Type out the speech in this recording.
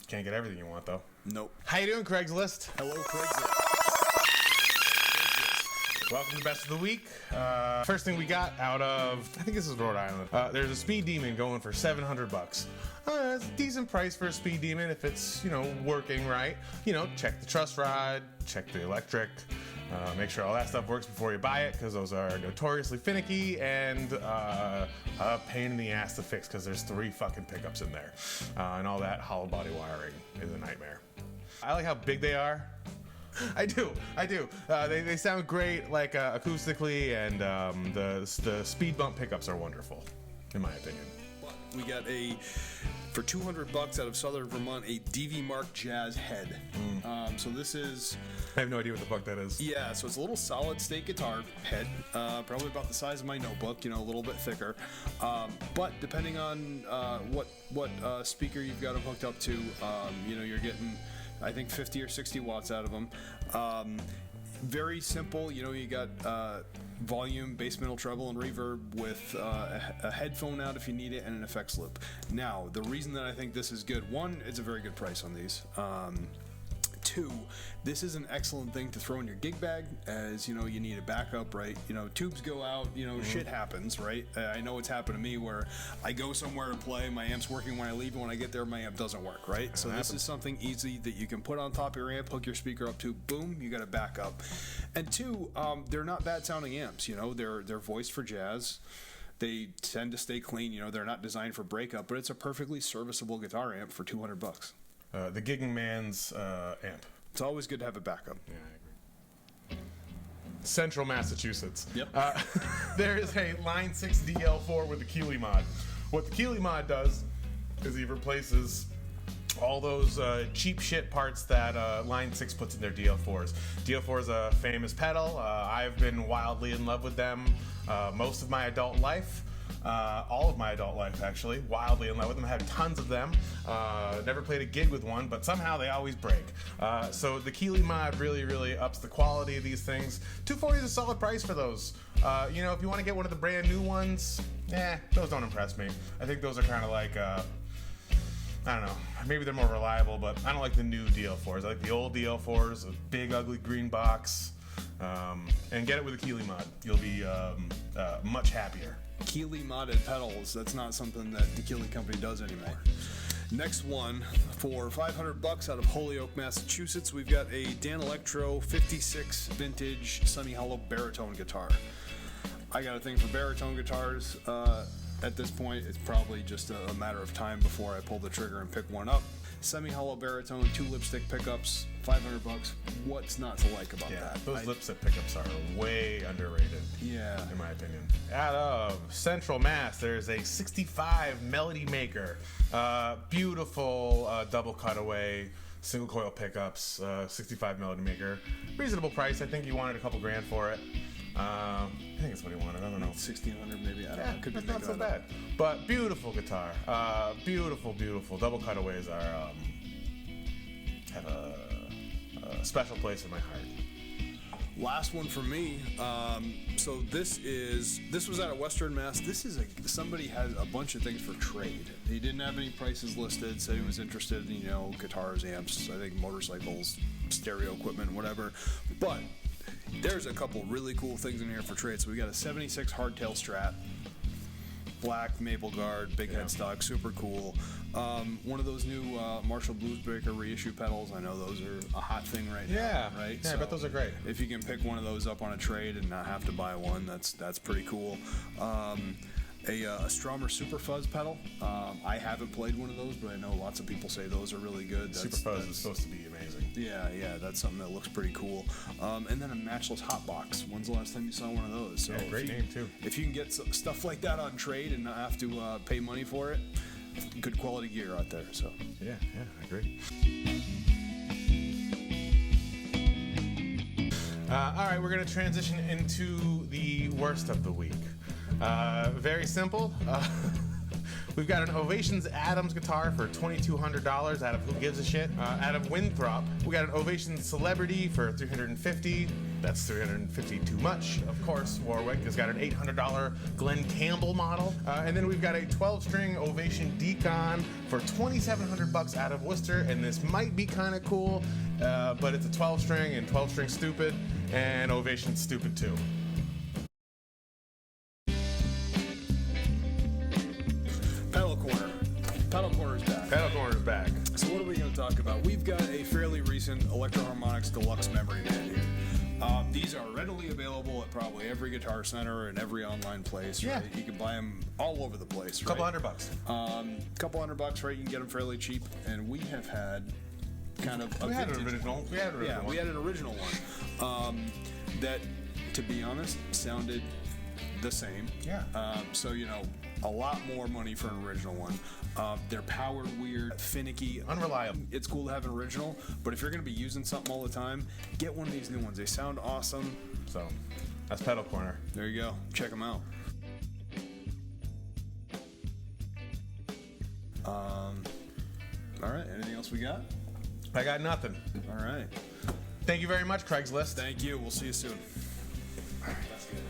Can't get everything you want, though. Nope. How you doing, Craigslist? Hello, Craigslist. Welcome to Best of the Week. First thing we got out of, I think this is Rhode Island. There's a Speed Demon going for $700. It's a decent price for a Speed Demon if it's, working right. Check the truss rod, check the electric, make sure all that stuff works before you buy it, because those are notoriously finicky and a pain in the ass to fix, because there's 3 fucking pickups in there. And all that hollow body wiring is a nightmare. I like how big they are. I do. They sound great, like acoustically, and the speed bump pickups are wonderful, in my opinion. We got for $200 out of Southern Vermont, a DV Mark Jazz head. So this is... I have no idea what the fuck that is. Yeah, so it's a little solid state guitar head, probably about the size of my notebook, a little bit thicker. But depending on what speaker you've got them hooked up to, you're getting, I think, 50 or 60 watts out of them. Very simple, you got volume, bass, middle, treble, and reverb with a headphone out if you need it, and an effects loop. Now, the reason that I think this is good, 1, it's a very good price on these. 2, this is an excellent thing to throw in your gig bag, as you need a backup, right? Tubes go out, shit happens, right? I know it's happened to me where I go somewhere to play, my amp's working when I leave, and when I get there, my amp doesn't work, right? So this is something easy that you can put on top of your amp, hook your speaker up to, boom, you got a backup. And 2, they're not bad sounding amps, they're voiced for jazz. They tend to stay clean, they're not designed for breakup, but it's a perfectly serviceable guitar amp for $200. The gigging man's amp. It's always good to have a backup. Yeah, I agree. Central Massachusetts. Yep. There is a Line 6 DL4 with the Keeley mod. What the Keeley mod does is he replaces all those cheap shit parts that Line 6 puts in their DL4s. DL4 is a famous pedal. I've been wildly in love with them most of my adult life. All of my adult life, actually. Wildly in love with them. I have tons of them. Never played a gig with one, but somehow they always break. So the Keeley mod really, really ups the quality of these things. $240 is a solid price for those. If you want to get one of the brand new ones, those don't impress me. I think those are kind of like, I don't know, maybe they're more reliable, but I don't like the new DL4s. I like the old DL4s, a big ugly green box. And get it with a Keeley mod. You'll be much happier. Keeley modded pedals, that's not something that the Keeley company does anymore. Next one, for $500 out of Holyoke, Massachusetts, we've got a Danelectro 56 vintage semi-hollow baritone guitar. I got a thing for baritone guitars. At this point, it's probably just a matter of time before I pull the trigger and pick one up. Semi-hollow baritone, 2 lipstick pickups, $500. What's not to like about that? Those lipstick pickups are way underrated. Yeah, in my opinion. Out of Central Mass, there's a 65 Melody Maker. Beautiful double cutaway, single coil pickups, 65 Melody Maker. Reasonable price. I think he wanted a couple grand for it. I think it's what he wanted. I don't know. 1,600 maybe. I don't know. Could be not so bad. But beautiful guitar. Beautiful. Double cutaways are have a special place in my heart. Last one for me. So this was out of Western Mass. This is somebody has a bunch of things for trade. He didn't have any prices listed, said he was interested in guitars, amps, I think motorcycles, stereo equipment, whatever. But there's a couple really cool things in here for trade. So we got a 76 hardtail Strat, black maple guard, big headstock, super cool. One of those new Marshall Bluesbreaker reissue pedals. I know those are a hot thing right now. Right? Yeah, I bet those are great. If you can pick one of those up on a trade and not have to buy one, that's pretty cool. A Stromer Super Fuzz pedal. I haven't played one of those, but I know lots of people say those are really good. Super Fuzz is supposed to be amazing. Yeah, that's something that looks pretty cool. And then a Matchless Hotbox. When's the last time you saw one of those? So great name too. If you can get stuff like that on trade and not have to pay money for it, good quality gear out there. So yeah, I agree. All right, we're going to transition into the worst of the week. Very simple. We've got an Ovations Adams guitar for $2,200 out of Who Gives a Shit. Out of Winthrop, we got an Ovations Celebrity for $350. That's $350 too much. Of course, Warwick has got an $800 Glenn Campbell model. And then we've got a 12-string Ovation Decon for $2,700 out of Worcester. And this might be kind of cool, but it's a 12-string, and 12-string stupid, and Ovation's stupid too. Pedal Corner's back. Pedal Corner's back. So what are we going to talk about? We've got a fairly recent Electro Harmonix Deluxe memory band here. These are readily available at probably every Guitar Center and every online place. Yeah. Right? You can buy them all over the place. Couple right? $100. Couple $100, right? You can get them fairly cheap. And we have had kind of a We had an vintage original. one. We had an original. Yeah, we had an original one that, to be honest, sounded the same. Yeah. So, you know, a lot more money for an original one. They're powered weird, finicky, Unreliable. It's cool to have an original, but if you're going to be using something all the time, get one of these new ones. They sound awesome. So, that's Pedal Corner. There you go. Check them out. All right. Anything else we got? I got nothing. All right. Thank you very much, Craigslist. Thank you. We'll see you soon. That's good.